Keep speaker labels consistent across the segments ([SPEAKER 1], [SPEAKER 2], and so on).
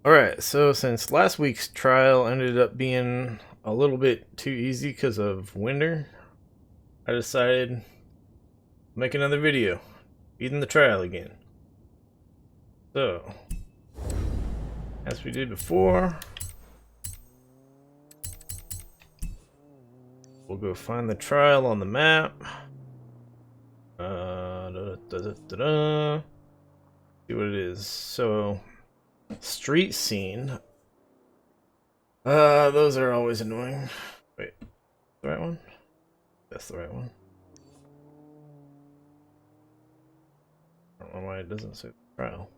[SPEAKER 1] Alright, so since last week's trial ended up being a little bit too easy because of winter, I decided to make another video, beating the trial again. So, as we did before, we'll go find the trial on the map. See what it is. So, street scene. Those are always annoying. Wait, the right one? That's the right one. I don't know why it doesn't say trial.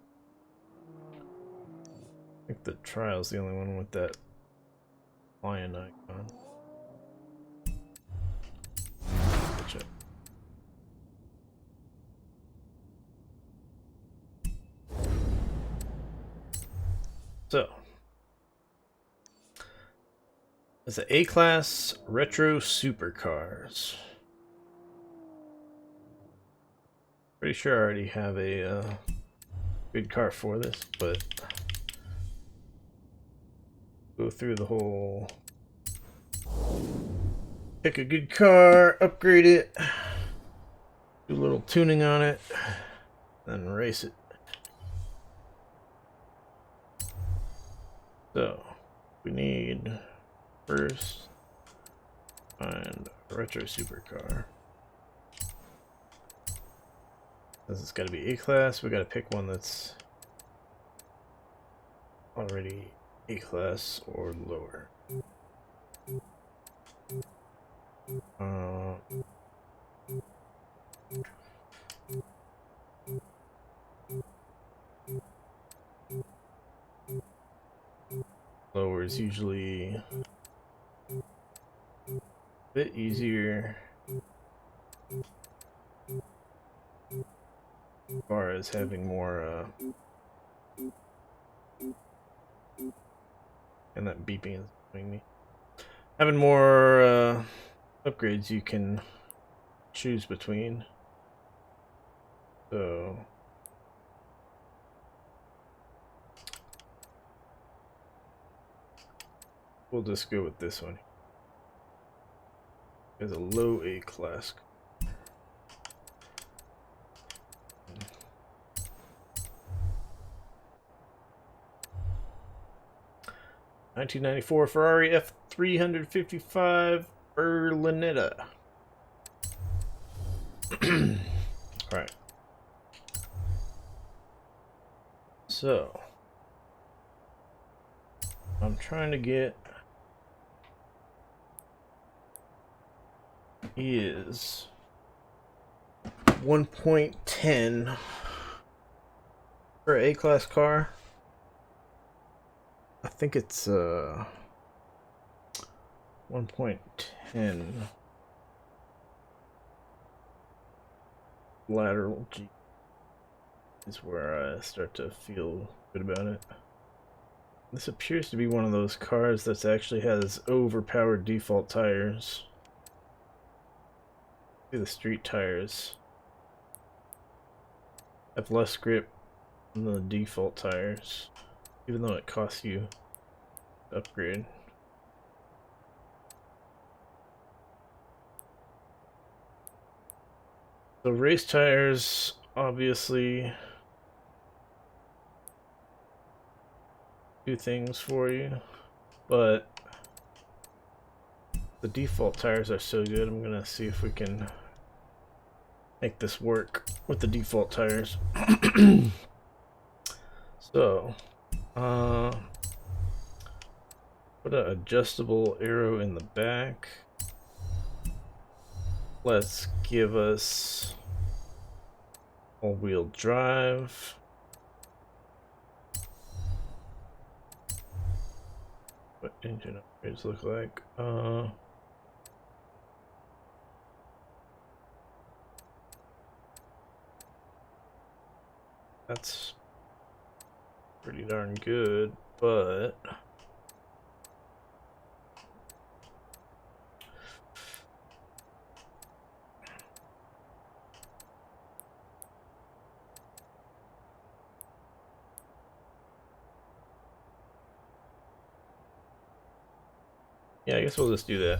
[SPEAKER 1] I think the trial's the only one with that lion icon. Gotcha. So, it's the A-Class Retro Supercars. Pretty sure I already have a good car for this, but go through the whole pick a good car, upgrade it, do a little tuning on it, then race it. So, we need first find a retro supercar. Since it's got to be A-Class, we got to pick one that's already A-Class or lower. Lower is usually a bit easier as far as having more and that beeping is annoying me. Having more upgrades you can choose between. So we'll just go with this one. It's a low A-Class. 1994 Ferrari F355 Berlinetta. Alright. So, I'm trying to get is 1.10 for an A-Class car. I think it's 1.10 lateral G is where I start to feel good about it. This appears to be one of those cars that actually has overpowered default tires. See, the street tires have less grip than the default tires, even though it costs you to upgrade. So race tires obviously do things for you, but the default tires are so good. I'm gonna see if we can make this work with the default tires. So, put an adjustable arrow in the back. Let's give us all-wheel drive. What engine upgrades look like? That's pretty darn good, but Yeah, I guess we'll just do that.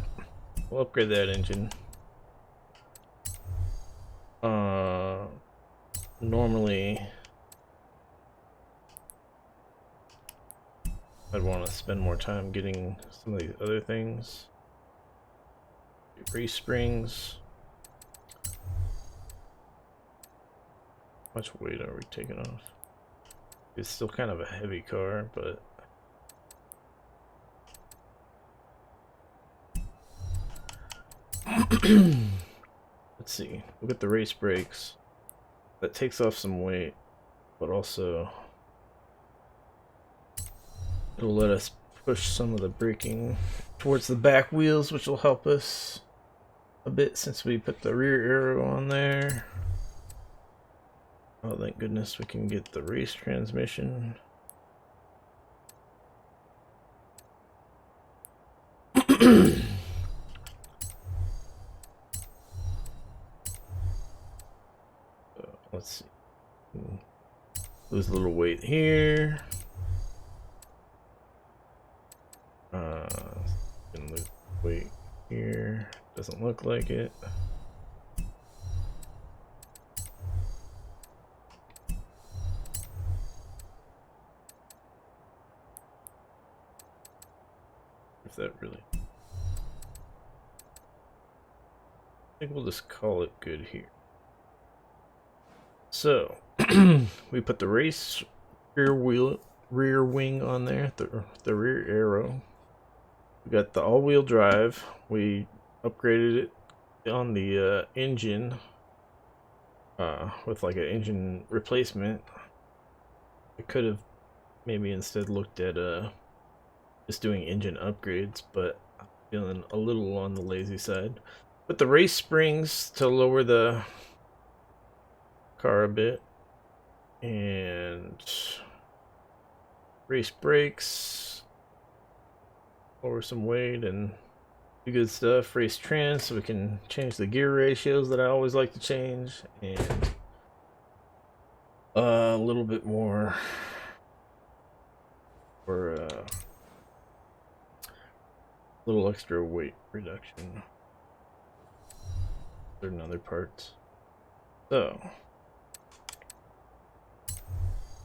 [SPEAKER 1] We'll upgrade that engine. Normally I'd want to spend more time getting some of these other things. Race springs. How much weight are we taking off? It's still kind of a heavy car, but let's see. We'll get the race brakes. That takes off some weight, but also it'll let us push some of the braking towards the back wheels, which will help us a bit since we put the rear arrow on there. Oh, thank goodness we can get the race transmission. Let's see. Lose a little weight here. Gonna lose weight here. Doesn't look like it. If that really. I think we'll just call it good here. So we put the race rear wing on there, the rear arrow. We got the all-wheel drive. We upgraded it on the engine with like an engine replacement. I could have maybe instead looked at just doing engine upgrades, but I'm feeling a little on the lazy side. Put the race springs to lower the car a bit, and race brakes, lower some weight and do good stuff. Race trans so we can change the gear ratios that I always like to change, and a little bit more for a little extra weight reduction. Certain other parts. So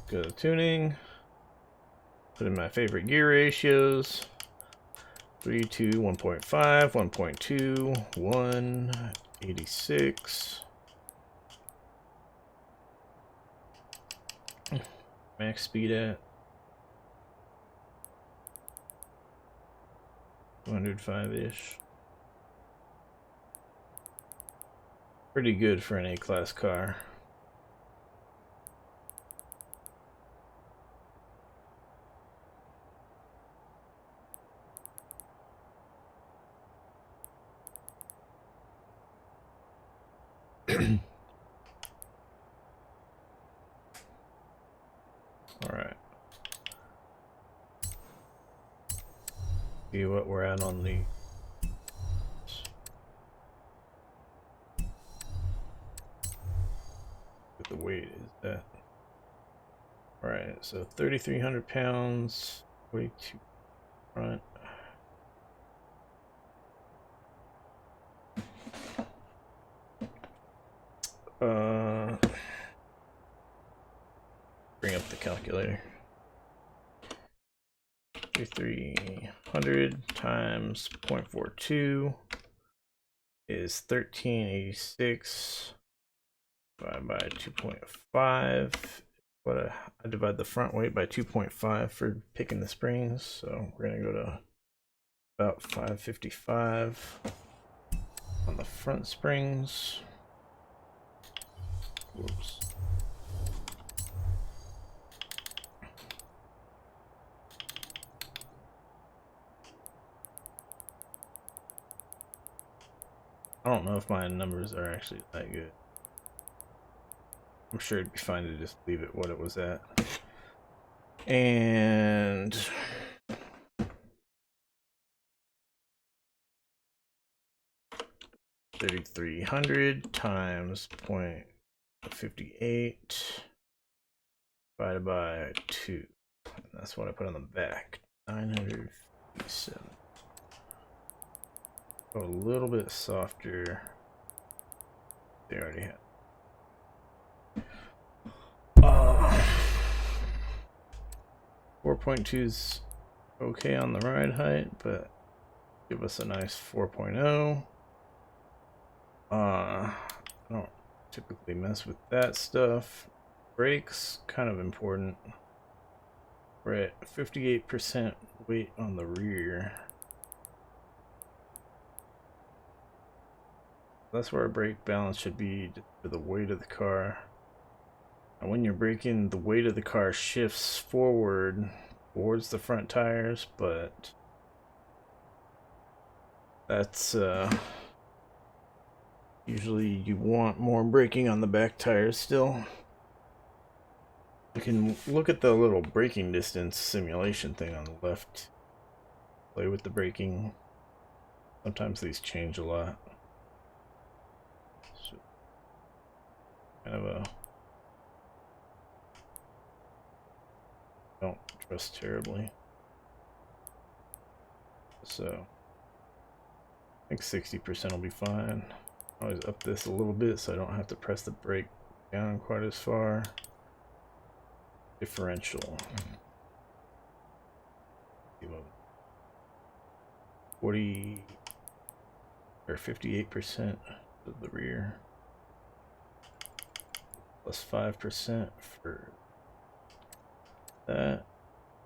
[SPEAKER 1] go to tuning, put in my favorite gear ratios. 3, 2, 1.5, 1.2, 1, 86. Max speed at 205-ish. Pretty good for an A-class car. Alright. See what we're at on the... What the weight is that? Alright, so 3,300 pounds, 42 front. Bring up the calculator. 3,300 times 0.42 is 1386 divided by 2.5. But I divide the front weight by 2.5 for picking the springs, so we're gonna go to about 555 on the front springs. Whoops. I don't know if my numbers are actually that good. I'm sure it'd be fine to just leave it what it was at. And 3,300 times 0.58 divided by 2. And that's what I put on the back. 957. Go a little bit softer. They already had. 4.2's okay on the ride height, but give us a nice 4.0. I don't typically mess with that stuff. Brakes, kind of important. We're at 58% weight on the rear. That's where our brake balance should be for the weight of the car. And when you're braking, the weight of the car shifts forward towards the front tires, but that's usually you want more braking on the back tires still. You can look at the little braking distance simulation thing on the left. Play with the braking. Sometimes these change a lot. So, kind of a don't trust terribly. So I think 60% will be fine. Always up this a little bit so I don't have to press the brake down quite as far. Differential. 40 or 58% of the rear. Plus 5% for that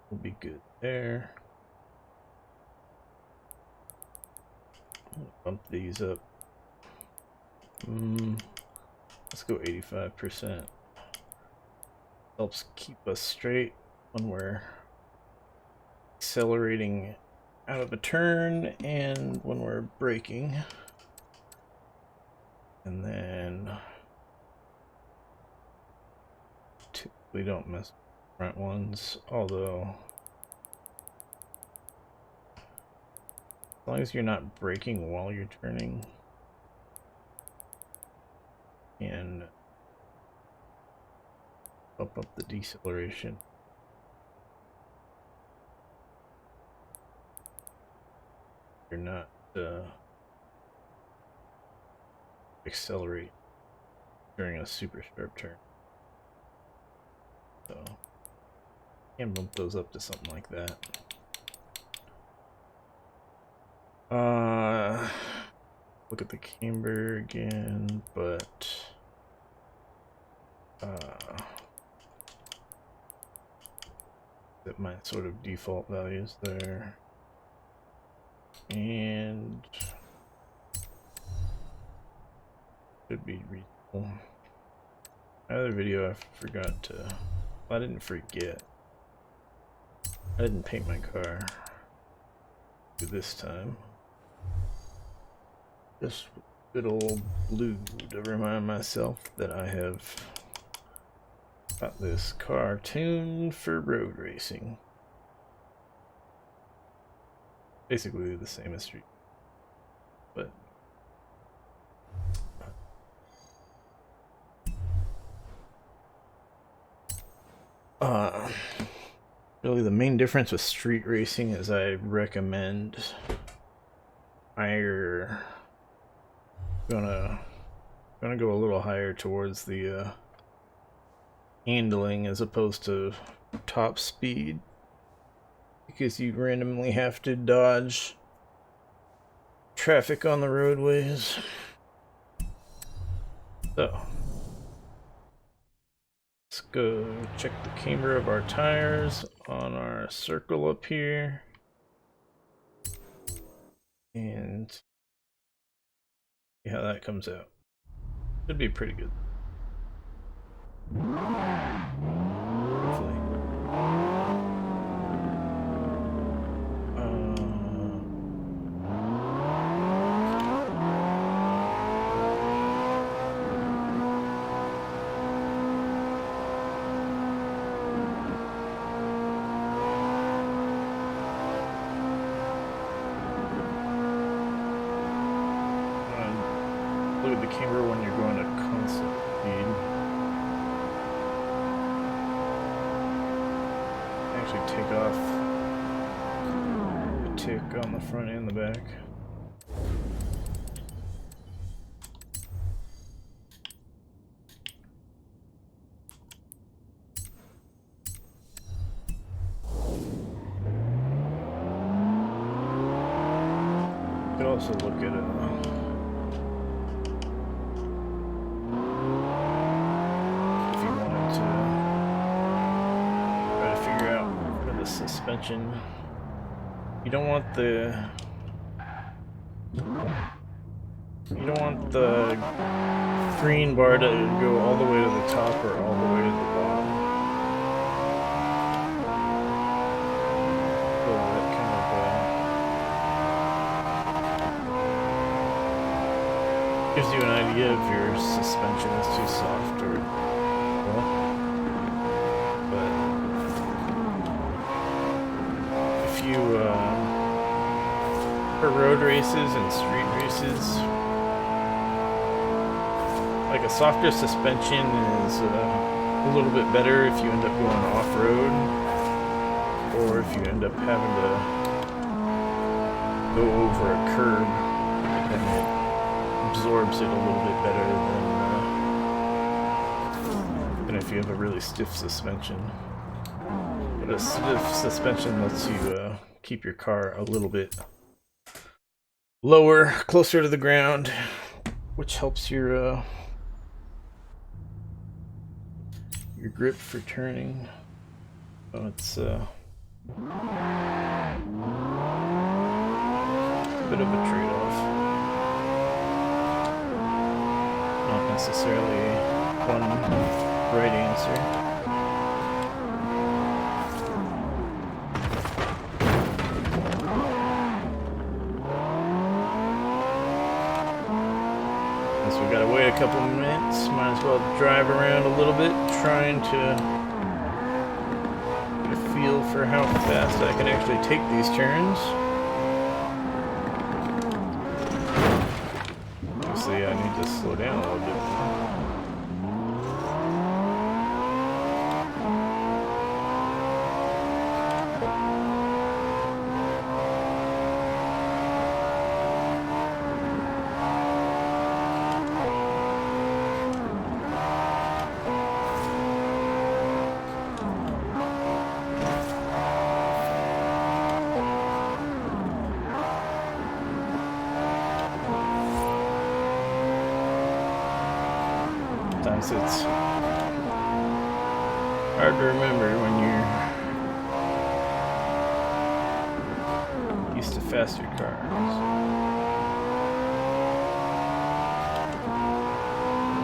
[SPEAKER 1] will be good there. Bump these up. Let's go 85%. Helps keep us straight when we're accelerating out of a turn and when we're braking. And then typically don't mess with front ones, although as long as you're not braking while you're turning and up the deceleration. You're not accelerate during a super sharp turn. So you can bump those up to something like that. Look at the camber again, but that my sort of default values there, and should be reasonable. Another video I forgot to. Well, I didn't forget. I didn't paint my car this time. Just good old blue to remind myself that I have got this car tuned for road racing. Basically the same as street, but really the main difference with street racing is I recommend higher. Gonna go a little higher towards the handling as opposed to top speed, because you randomly have to dodge traffic on the roadways. So let's go check the camber of our tires on our circle up here and see how that comes out. Should be pretty good. Hopefully. Look at the camera when you're going at constant speed. Actually take off the tick on the front and the back. could also look at if you wanted to try to figure out for the suspension. You don't want the green bar to go all the way to the top or all the way to the bottom. So that kind of gives you an idea if your suspension is too soft or well. But if you for road races and street races, like a softer suspension is a little bit better if you end up going off-road, or if you end up having to go over a curb, and it absorbs it a little bit better than if you have a really stiff suspension. But a stiff suspension lets you keep your car a little bit lower, closer to the ground, which helps your grip for turning. Oh, it's a bit of a trade-off. Not necessarily one right answer. Since we gotta wait a couple minutes, might as well drive around a little bit, trying to get a feel for how fast I can actually take these turns. Obviously, I need to slow down a little bit more. Sometimes it's hard to remember when you're used to faster cars.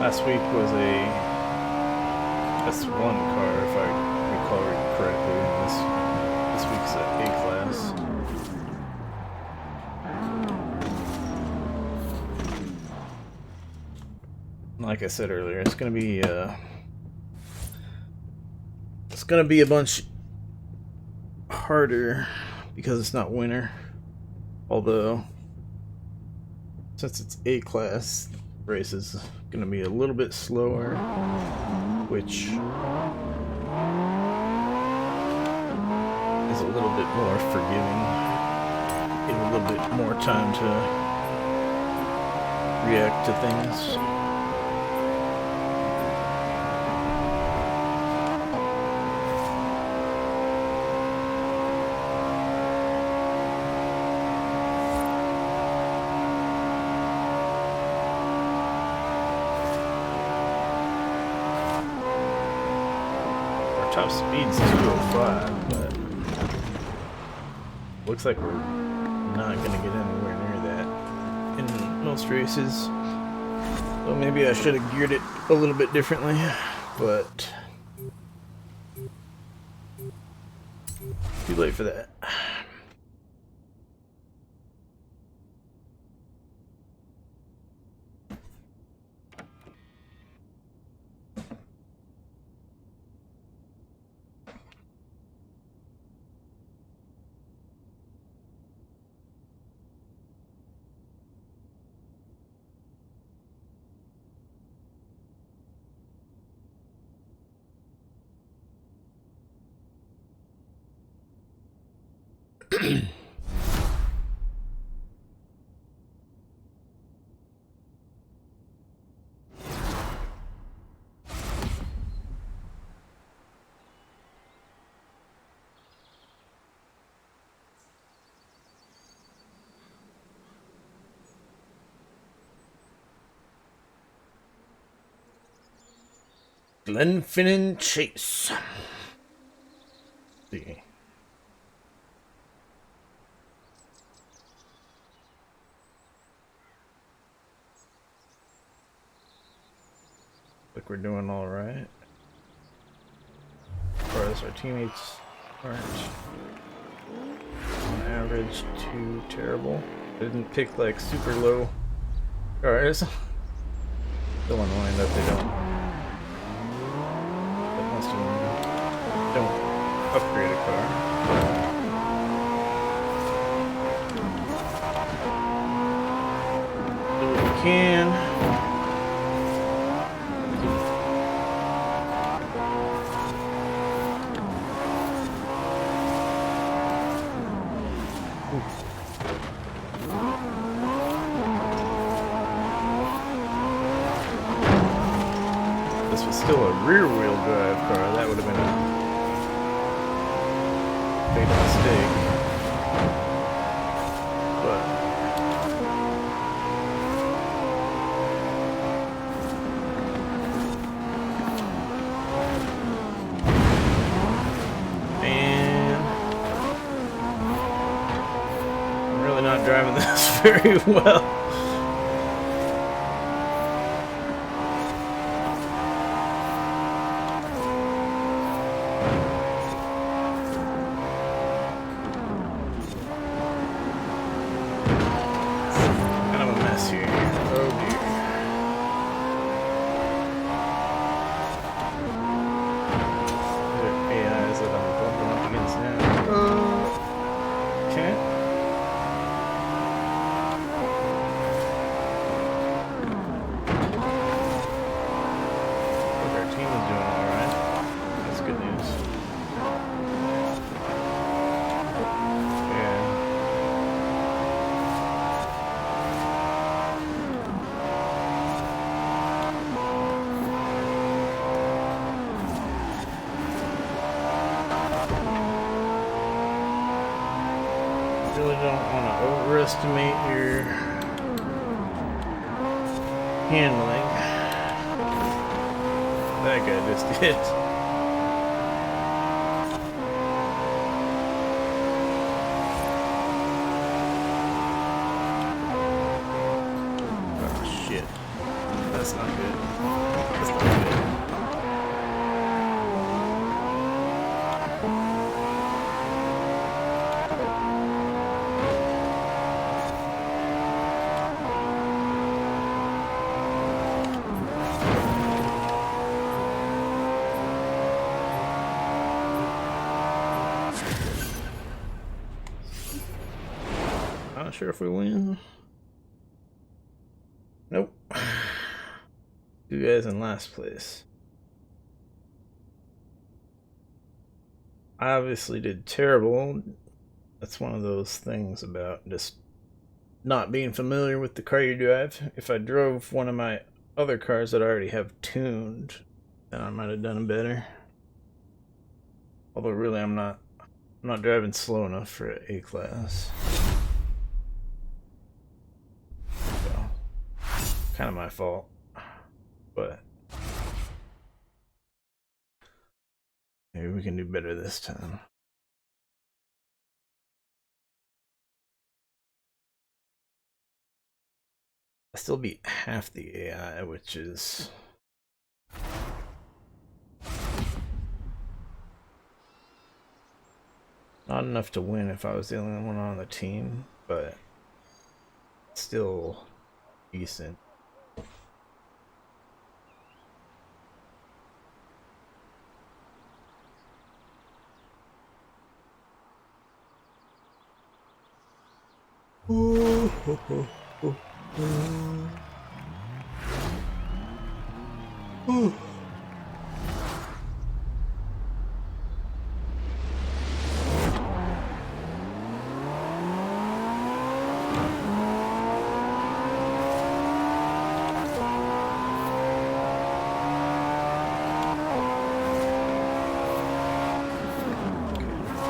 [SPEAKER 1] Last week was a S1 car, if I recall correctly. This week's an A-class. Like I said earlier, it's gonna be a bunch harder because it's not winter. Although, since it's A-class, race is gonna be a little bit slower, which is a little bit more forgiving. Give a little bit more time to react to things. Top speed's 205, but looks like we're not gonna get anywhere near that in most races. So maybe I should have geared it a little bit differently, but too late for that. Glenfinnan Chase. Let's see. Like we're doing all right. As far as our teammates aren't on average too terrible. I didn't pick like super low cars. Still annoying that they don't. That most of them don't upgrade a car. Do what we can. This was still a rear-wheel drive car. That would have been a big mistake. But man, I'm really not driving this very well. Really don't want to overestimate your handling. That guy just did. Oh shit. That's not good. That's not good. Not sure if we win. Nope. You guys in last place. I obviously did terrible. That's one of those things about just not being familiar with the car you drive. If I drove one of my other cars that I already have tuned, then I might have done it better. Although really I'm not driving slow enough for an A class. Kind of my fault, but maybe we can do better this time. I still beat half the AI, which is not enough to win if I was the only one on the team, but still decent. Ooh, ho, ho, ho, ho. Ooh.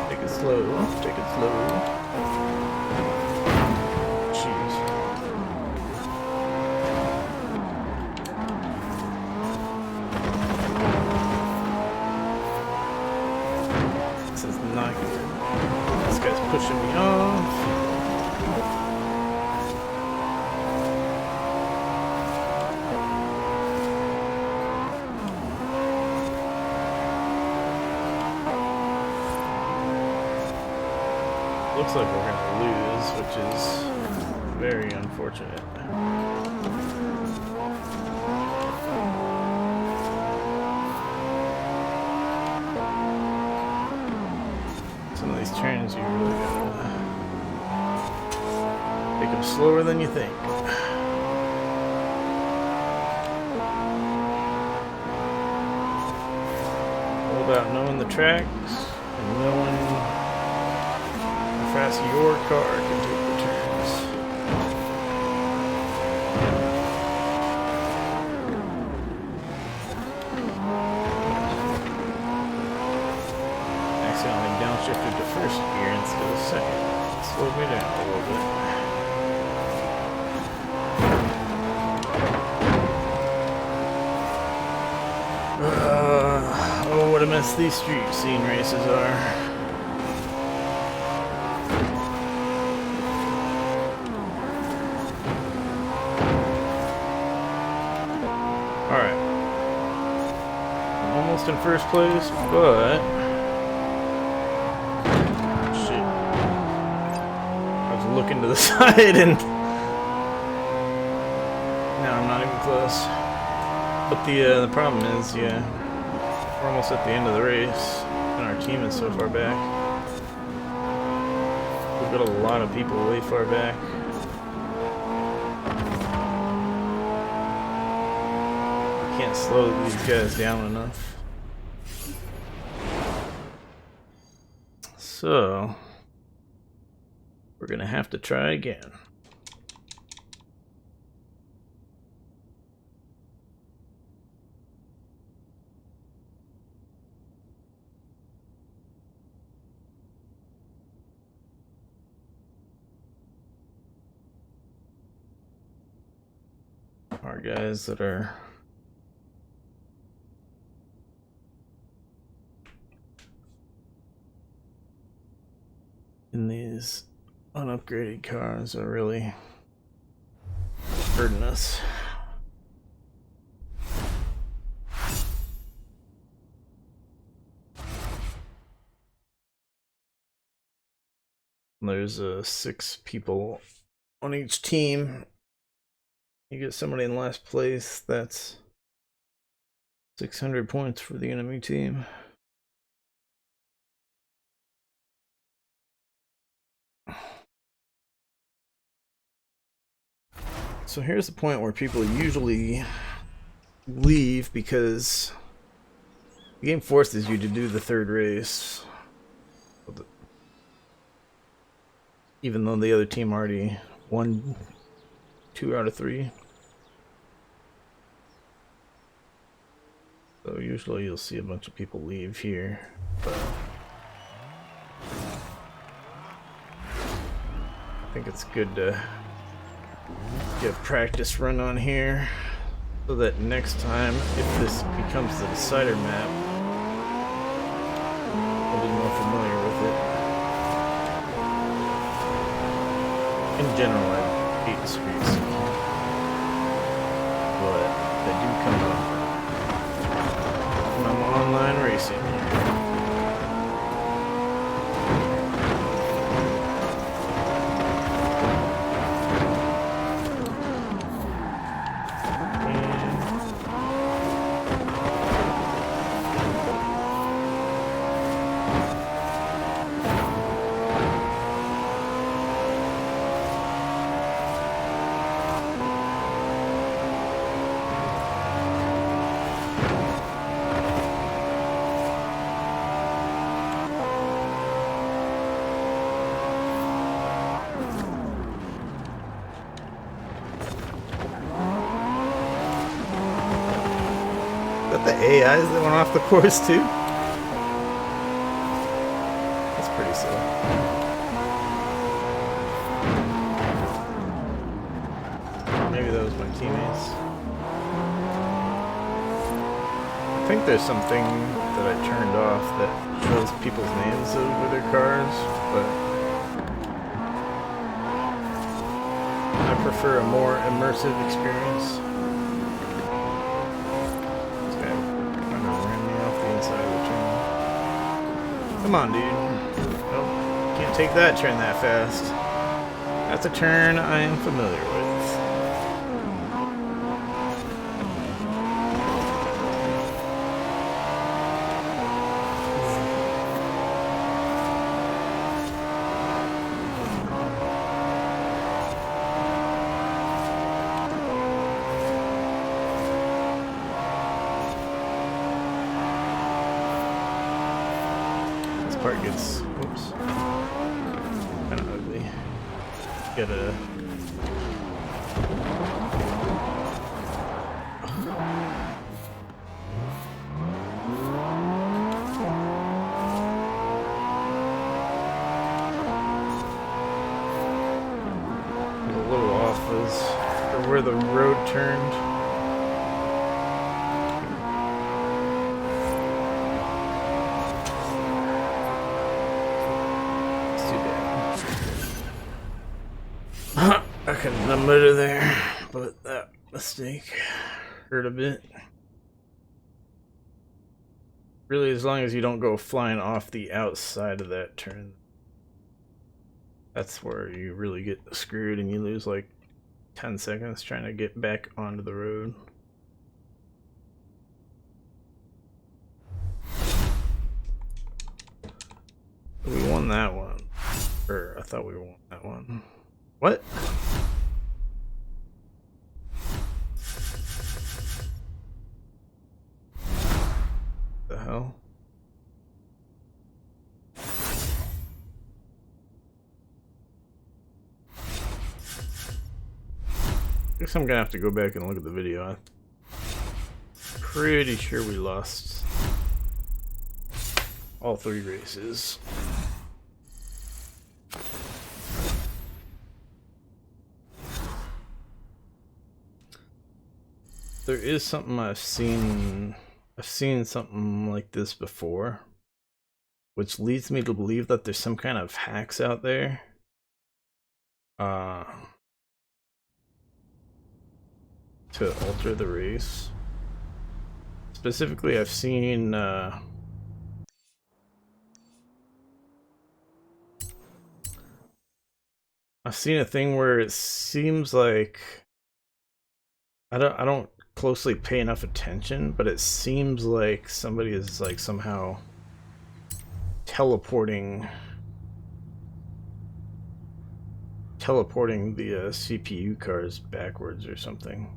[SPEAKER 1] Take it slow, take it slow. This is not good. This guy's pushing me off. Looks like we're gonna lose, which is very unfortunate. Some of these turns you really gotta make them slower than you think. All about knowing the tracks and knowing how fast your car can take the turns. Accidentally downshifted to first gear instead of second. Slowed me down a little bit. Oh, what a mess these street scene races are. Alright. I'm almost in first place, but... shit. I was looking to the side and... now I'm not even close. But the problem is, yeah, we're almost at the end of the race, and our team is so far back. We've got a lot of people way far back. Can't slow these guys down enough. So, we're gonna have to try again. Our guys that are in these unupgraded cars are really hurting us. There's 6 people on each team. You get somebody in last place, that's 600 points for the enemy team. So here's the point where people usually leave because the game forces you to do the third race. Even though the other team already won 2 out of 3. So usually you'll see a bunch of people leave here, but I think it's good to get a practice run on here so that next time, if this becomes the decider map, we'll be more familiar with it. In general, I hate the streets, but they do come up when I'm online racing. The AIs that went off the course too? That's pretty silly. Maybe that was my teammates. think there's something that I turned off that shows people's names over their cars, but I prefer a more immersive experience. This guy kind of ran me off the inside of the turn. Come on, dude. Nope. Can't take that turn that fast. That's a turn I am familiar with. Part gets, oops, kind of ugly. Get a little off as for where the road turned. I could have done better there, but that mistake hurt a bit. Really, as long as you don't go flying off the outside of that turn, that's where you really get screwed and you lose like 10 seconds trying to get back onto the road. We won that one. Or I thought we won that one. What? The hell? I guess I'm gonna have to go back and look at the video. I'm pretty sure we lost all 3 races. There is something I've seen something like this before, which leads me to believe that there's some kind of hacks out there. To alter the race. Specifically, I've seen a thing where it seems like I don't closely pay enough attention, but it seems like somebody is like somehow teleporting the CPU cars backwards or something.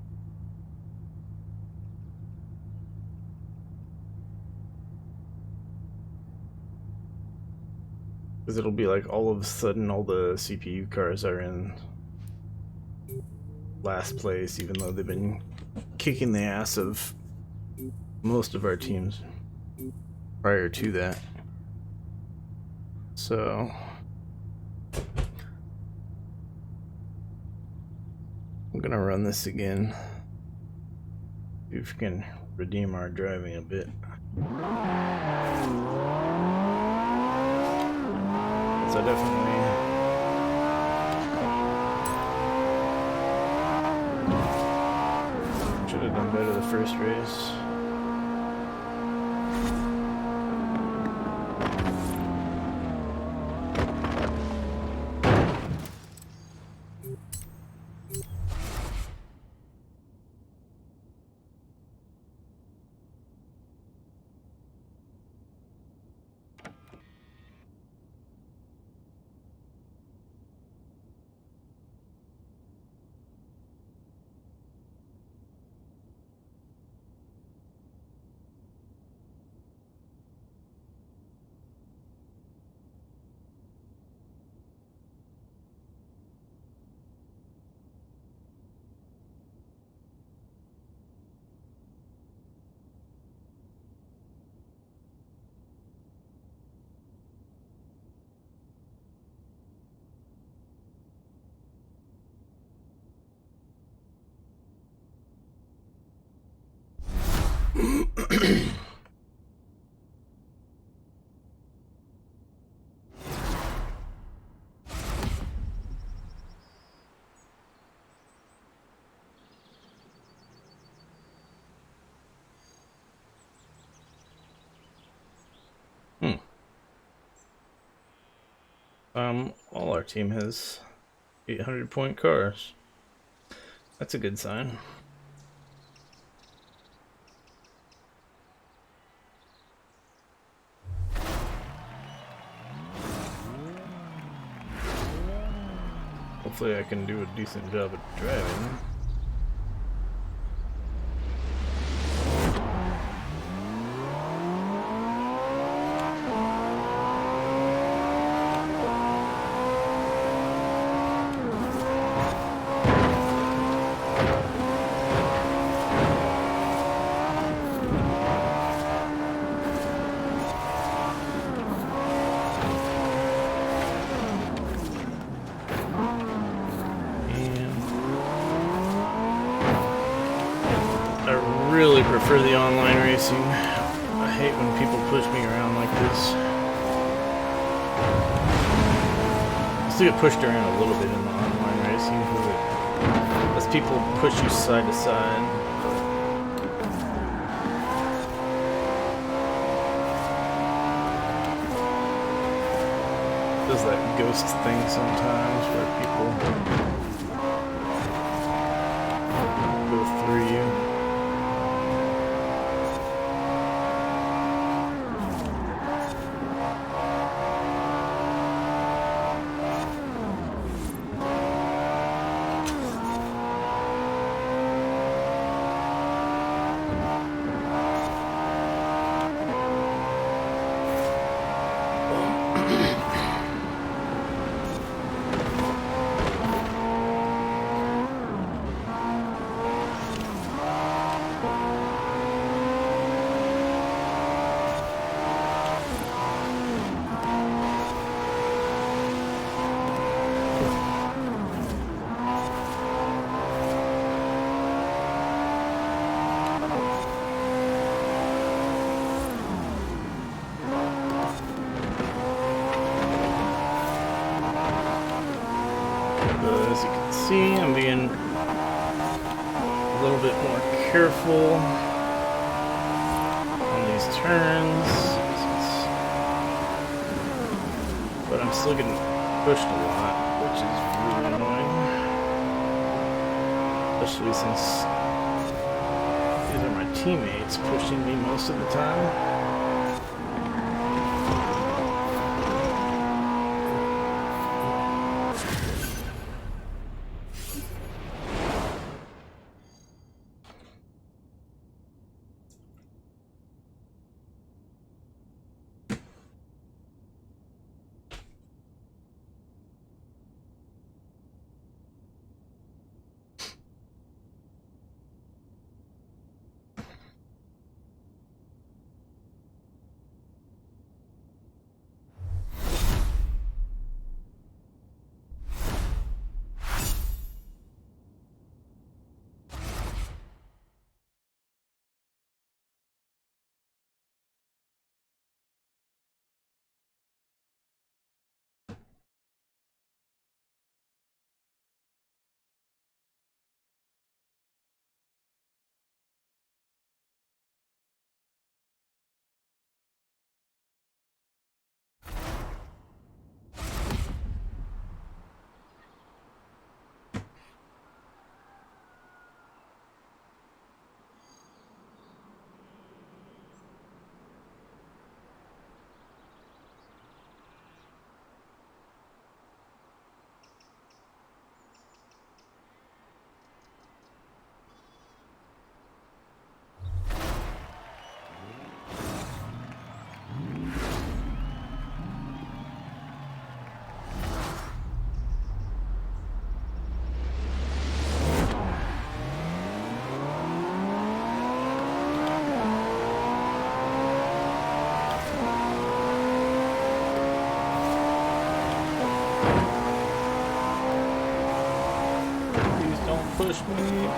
[SPEAKER 1] Because it'll be like all of a sudden all the CPU cars are in last place, even though they've been kicking the ass of most of our teams prior to that. So I'm gonna run this again. See if we can redeem our driving a bit. So definitely should have done better the first race. All our team has 800-point cars. That's a good sign. Hopefully I can do a decent job at driving. I really prefer the online racing. I hate when people push me around like this. I still get pushed around a little bit in the online racing because it lets people push you side to side. Does that ghost thing sometimes where people go through you. As you can see, I'm being a little bit more careful on these turns, but I'm still getting pushed a lot, which is really annoying, especially since these are my teammates pushing me most of the time. Push me.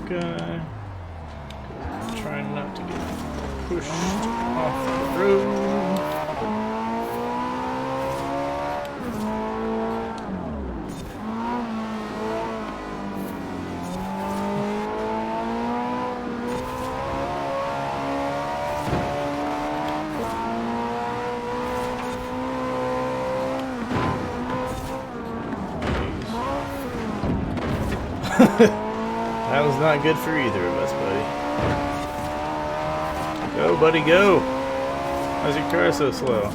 [SPEAKER 1] guy. I'm trying not to get pushed off the road. That was not good for either of us, buddy. Go, buddy, go! How's your car so slow?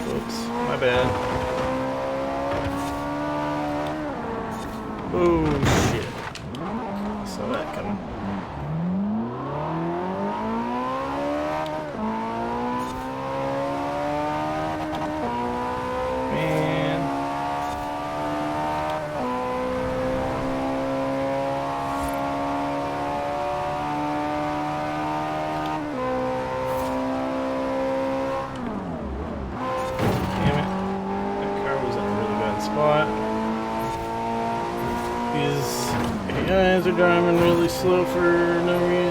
[SPEAKER 1] Whoops, my bad. Oh shit. Saw that coming. Man. Damn it. That car was in a really bad spot. These AIs are driving really slow for no reason.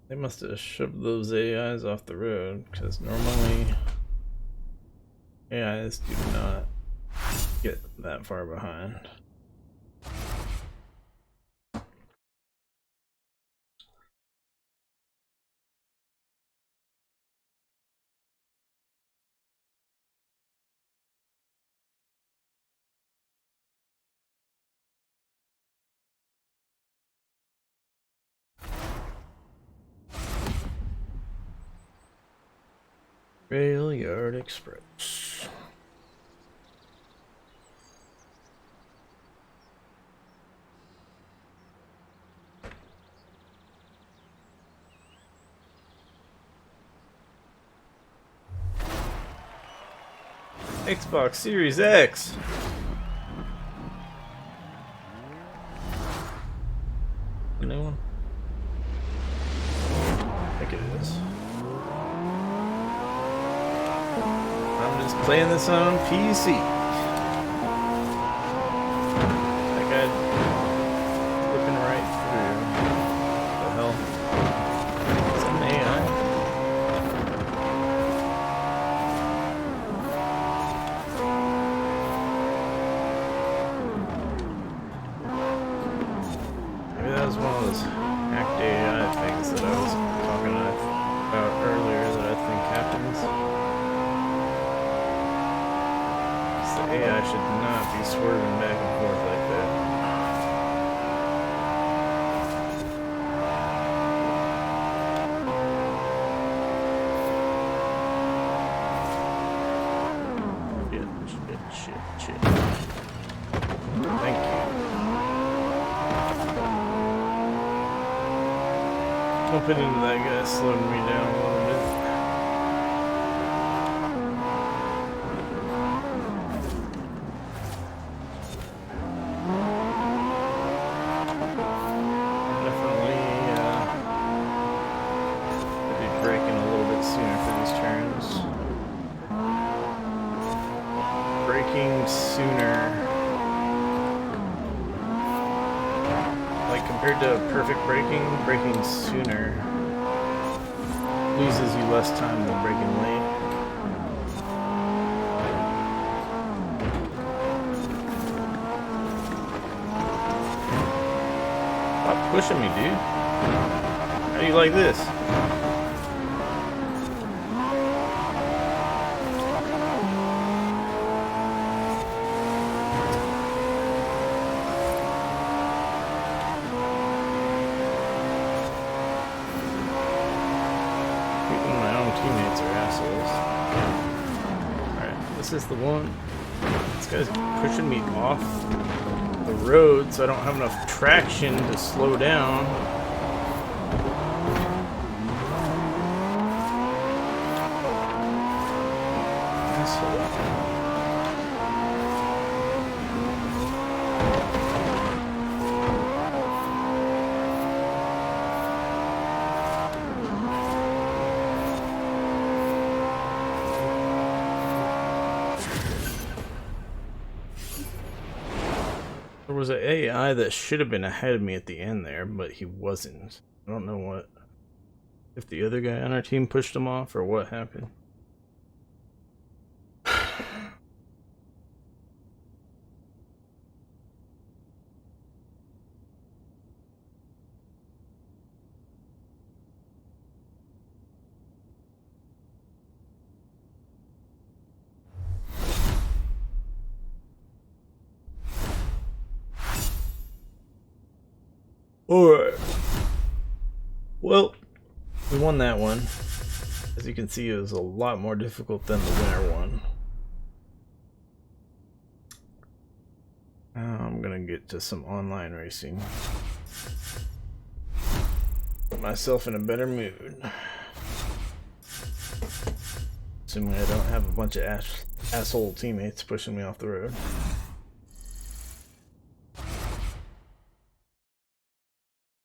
[SPEAKER 1] They must have shoved those AIs off the road, because normally AIs do not get that far behind. Rail Yard Express. Xbox Series X. The new one? I think it is. I'm just playing this on PC. That guy flipping right through. What the hell? It's an AI. Maybe that was one of those hacked AI things that I was talking about earlier that I think happens. The AI should not be swerving back and forth like that. Shit. Thank you. Bumping into that guy slowing me down a little bit. Sooner, like compared to perfect braking sooner loses you less time than braking late. Stop pushing me, dude. How do you like this? assholes. Alright, this is the one. This guy's pushing me off the road, so I don't have enough traction to slow down. There was an AI that should have been ahead of me at the end there, but he wasn't. I don't know if the other guy on our team pushed him off or what happened. Alright. Well, we won that one. As you can see, it was a lot more difficult than the winner one. Now I'm gonna get to some online racing. Put myself in a better mood. Assuming I don't have a bunch of asshole teammates pushing me off the road.